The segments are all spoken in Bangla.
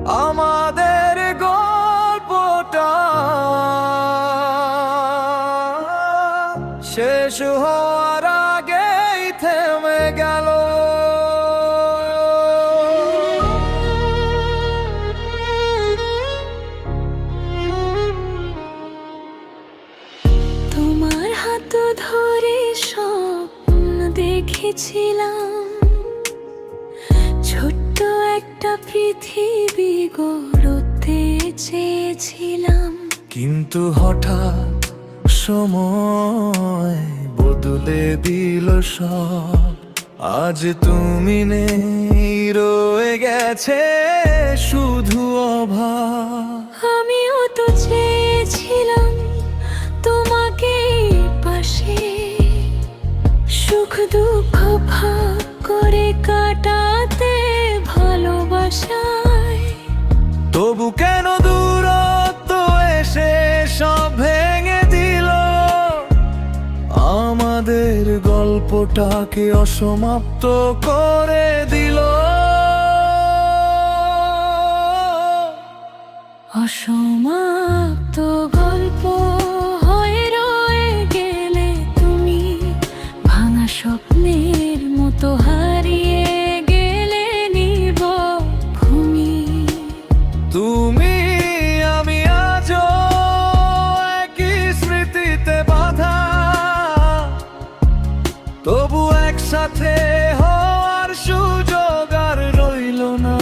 আমাদের গল্পটা শেষ হওয়ার আগেই থেমে গেল। তোমার হাত ধরে স্বপ্ন দেখেছিলাম, ছোট্ট একটা পৃথিবী গড়তে চেয়েছিলাম। কিন্তু হঠাৎ সময় বদলে দিল সব। আজ তুমি নেই, রয়ে গেছে শুধু অভাব। আমিও তো চেয়েছিলাম তোমাকে পাশে, সুখ দুঃখ ভাগ করে কাটাতে ভালোবাসায়। তবু কেন দূরত্ব এসে সব ভেঙে দিল আমাদের গল্পটাকে, অসমাপ্ত করে দিল। অসমাপ্ত গল্প হয়ে রয়ে গেলে তুমি, ভাঙা স্বপ্নের মতো হারিয়ে গেলে নির্ভূমি। তুমি আমি আজও একই স্মৃতিতে বাঁধা, তবু একসাথে হওয়ার সুযোগ আর রইল না।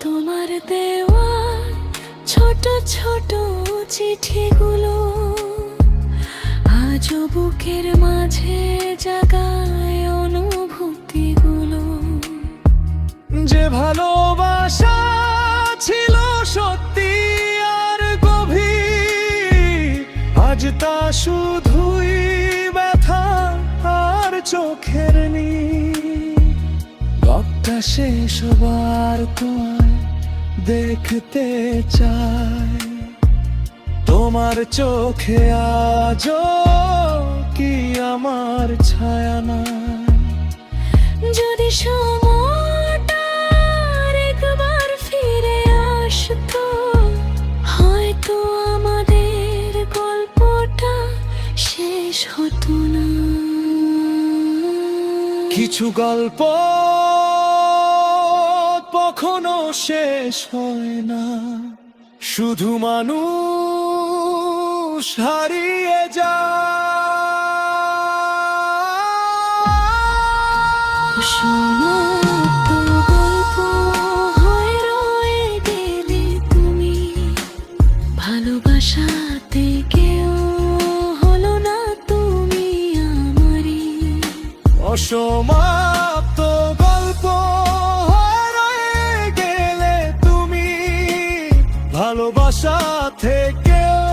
তোমার দেওয়া ছোট ছোট চিঠিগুলো আজও বুকের মাঝে জাগায় অনুভূতিগুলো। যে ভালোবাসা ছিল সত্যি আর গভীর, আজ তা শুধুই ব্যথা আর চোখের নীর। গপটা শেষ হবার তোমায় দেখতে চাই, তোমার চোখে আজও কি আমার ছায়া নাই? যদি সময়টা একবার ফিরে আসতো, হয়তো আমাদের গল্পটা শেষ হতো না। কিছু গল্প কখনো শেষ হয় না, শুধু মানুষ হারিয়ে যায়। অসমাপ্ত গল্প হয়ে রয়ে গেলে তুমি, ভালোবাসাতে কেউ হলো না তুমি আমারই। অসমাপ্ত গল্প হয়ে রয়ে গেলে তুমি, ভালোবাসা থেকেও